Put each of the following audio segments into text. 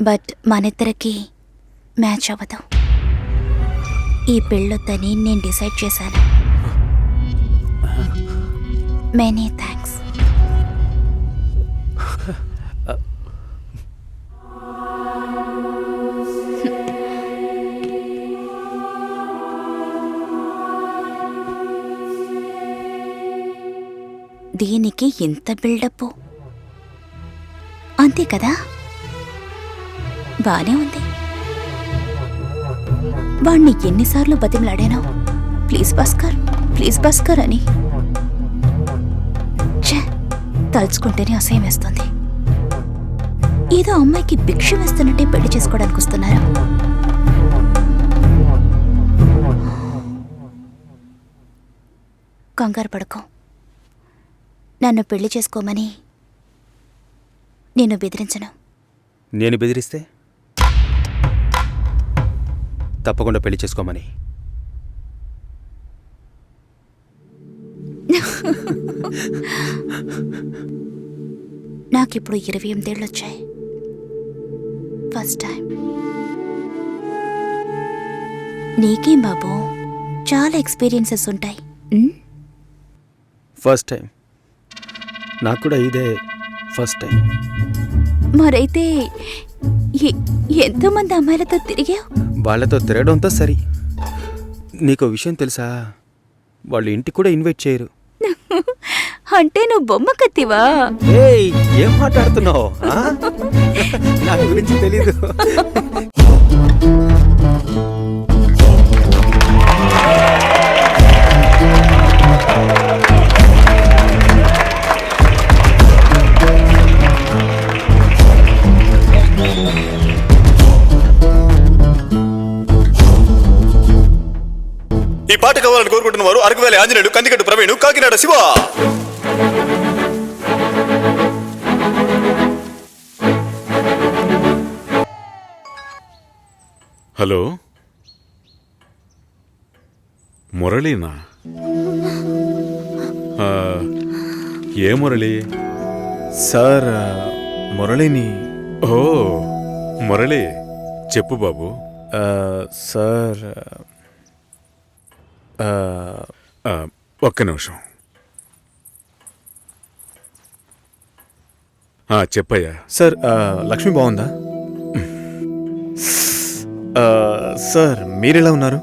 But మనిద్దరికి match అవ్వదు. ఈ పెళ్ళొద్దని నేను డిసైడ్ చేశాను. Many thanks. దీనికి ఇంత బిల్డప్ అంతే కదా? బానే ఉంది. వాణ్ణి ఎన్నిసార్లు బతిమలాడాను, ప్లీజ్ భాస్కర్ అని. తలుచుకుంటేనే అసహ్యం వేస్తుంది. ఏదో అమ్మాయికి భిక్ష వేస్తున్నట్టే పెళ్లి చేసుకోవడానికి వస్తున్నారు. కంగారు పడుకో. నన్ను పెళ్లి చేసుకోమని నేను బెదిరించను. నేను బెదిరిస్తే తప్పకుండా పెళ్లి చేసుకోమని. నాకిప్పుడు 28 ఏళ్ళు వచ్చాయి. First time. నీకేం బాబు, చాలా ఎక్స్పీరియన్సెస్ ఉంటాయి. First time. నాకు కూడా ఇదే ఫస్ట్ టైం. మరైతే ఎంతోమంది అమ్మాయిలతో తిరిగావు? వాళ్ళతో తిరగడంతో సరి. నీకో విషయం తెలుసా, వాళ్ళు ఇంటికి కూడా ఇన్వైట్ చేయరు. అంటే నువ్వు బొమ్మ కత్తివా? ఏయ్, ఏం మాట్లాడుతున్నావు? నా గురించి తెలీదు. ఈ పాట కావాలని కోరుకుంటున్న వారు అరకువేలి ఆంజనేయుడు, కందికట్టు ప్రవీణ్, కాకినాడ శివ. హలో, మురళీనా? ఏ మురళి? సార్, మురళిని. ఓ మురళి, చెప్పు బాబు. సార్, ఒక్క నిమిషం. చెప్పయ్యా. సార్, లక్ష్మి బాగుందా? సార్, మీరెలా ఉన్నారు?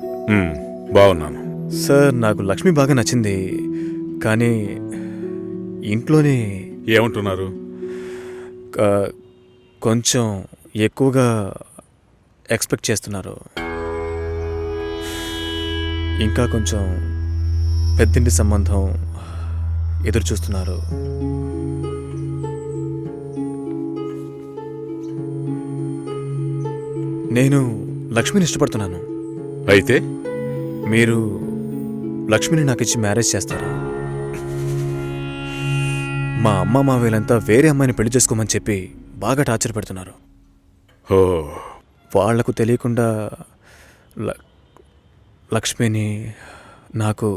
బాగున్నాను సార్. నాకు లక్ష్మి బాగా నచ్చింది, కానీ ఇంట్లోనే ఏమంటున్నారు? కొంచెం ఎక్కువగా ఎక్స్పెక్ట్ చేస్తున్నారు. ఇంకా కొంచెం పెద్దింటి సంబంధం ఎదురు చూస్తున్నారు. నేను లక్ష్మిని ఇష్టపడుతున్నాను. అయితే మీరు లక్ష్మిని నాకు ఇచ్చి మ్యారేజ్ చేస్తారా? మా అమ్మ మావేలంతా వేరే అమ్మాయిని పెళ్లి చేసుకోమని చెప్పి బాగా టార్చర్ పెడుతున్నారు. ఓ, వాళ్లకు తెలియకుండా లక్ష్మిని నాకు...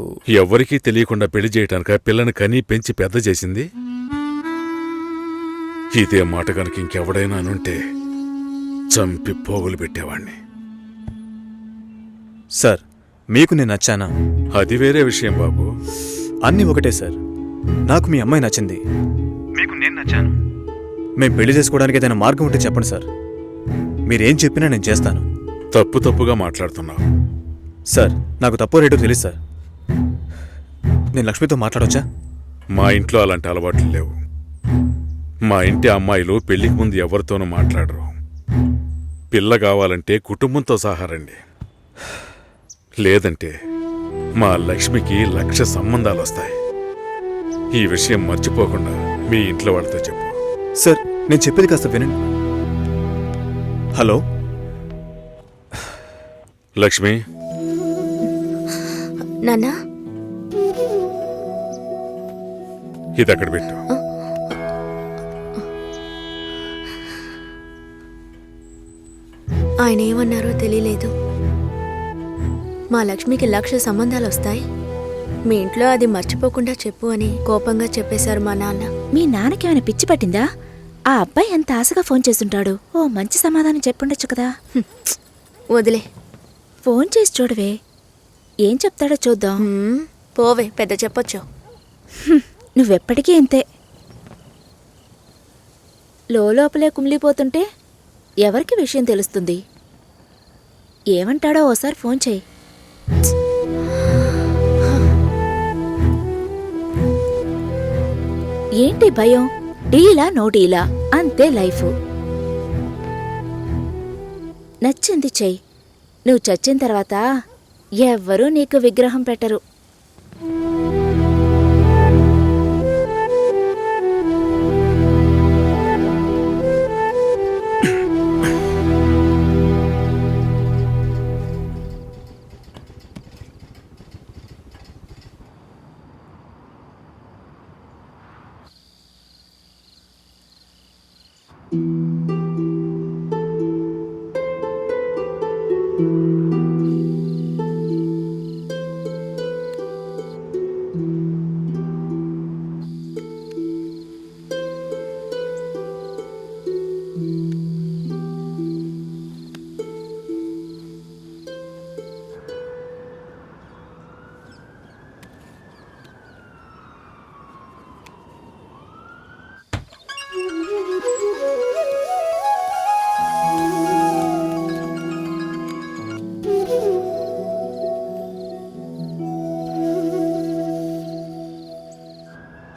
ఎవరికీ తెలియకుండా పెళ్లి చేయటానిక పిల్లని కనీ పెంచి పెద్ద చేసింది? ఇదే మాట కనుక ఇంకెవడైనా అనుంటే చంపి పోగులు పెట్టేవాణ్ణి. సార్, మీకు నేను నచ్చానా? అది వేరే విషయం బాబు. అన్నీ ఒకటే సార్. నాకు మీ అమ్మాయి నచ్చింది, మీకు నేను నచ్చాను. మేము పెళ్లి చేసుకోవడానికి ఏదైనా మార్గం ఉంటే చెప్పండి సార్. మీరేం చెప్పినా నేను చేస్తాను. తప్పుగా మాట్లాడుతున్నావు. సార్, నాకు తప్పు రేటు తెలుసు సార్. నేను లక్ష్మితో మాట్లాడొచ్చా? మా ఇంట్లో అలాంటి అలవాట్లు లేవు. మా ఇంటి అమ్మాయిలు పెళ్లికి ముందు ఎవరితోనూ మాట్లాడరు. పిల్ల కావాలంటే కుటుంబంతో సహా రండి, లేదంటే మా లక్ష్మికి 1,00,000 సంబంధాలు వస్తాయి. ఈ విషయం మర్చిపోకుండా మీ ఇంట్లో వాళ్ళతో చెప్పు. సార్, నేను చెప్పేది కాస్త వినండి. హలో లక్ష్మి. నాన్నా, ఇది అక్కడ పెట్టు. ఆయన ఏమన్నారో తెలియలేదు. మా లక్ష్మికి 1,00,000 సంబంధాలు వస్తాయి, మీ ఇంట్లో అది మర్చిపోకుండా చెప్పు అని కోపంగా చెప్పేశారు మా నాన్న. మీ నాన్నకేమైనా పిచ్చి పట్టిందా? ఆ అబ్బాయి ఎంత ఆశగా ఫోన్ చేసుంటాడు. ఓ మంచి సమాధానం చెప్పుండొచ్చు కదా. వదిలే. ఫోన్ చేసి చూడవే, ఏం చెప్తాడో చూద్దాం. పోవే, పెద్ద చెప్పొచ్చు. నువ్వెప్పటికీ ఇంతే. లోపలే కుమిలిపోతుంటే ఎవరికి విషయం తెలుస్తుంది? ఏమంటాడో ఓసారి ఫోన్ చేయి. ఏంటి భయం? డీలా నో డీలా అంతే లైఫ్. నచ్చింది చెయ్యి. నువ్వు చచ్చిన తర్వాత ఎవ్వరూ నీకు విగ్రహం పెట్టరు.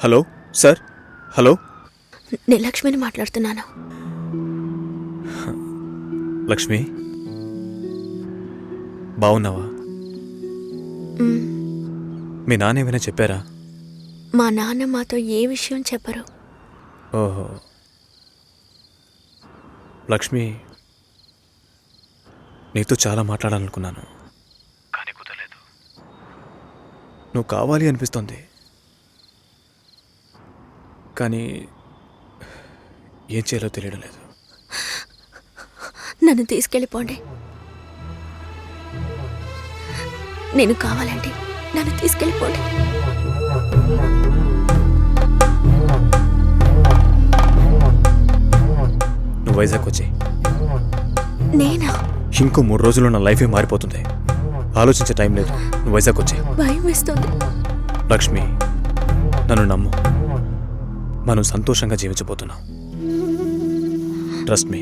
Hello sir. హలో. నేను లక్ష్మిని మాట్లాడుతున్నాను. లక్ష్మి, బావున్నావా? మీ నాన్న ఏమైనా చెప్పారా? మా నాన్న మాతో ఏ విషయం చెప్పరు. ఓహో. లక్ష్మి, నీతో చాలా మాట్లాడాలనుకున్నాను, కానీ కుదరలేదు. నువ్వు కావాలి అనిపిస్తోంది, కానీ ఏం చేయాలో తెలియడం లేదు. నన్ను తీసుకెళ్ళిపోండి. నేను కావాలంటే నన్ను తీసుకెళ్ళిపోండి. నువ్వు వైజాగ్ వచ్చి. నేనా? ఇంకో 3 రోజుల్లో నా లైఫే మారిపోతుంది. ఆలోచించే టైం లేదు. నువ్వు వైజాగ్ వచ్చి. భయం వేస్తుంది. లక్ష్మి, నన్ను నమ్ము. మనం సంతోషంగా జీవించబోతున్నాం. Trust me.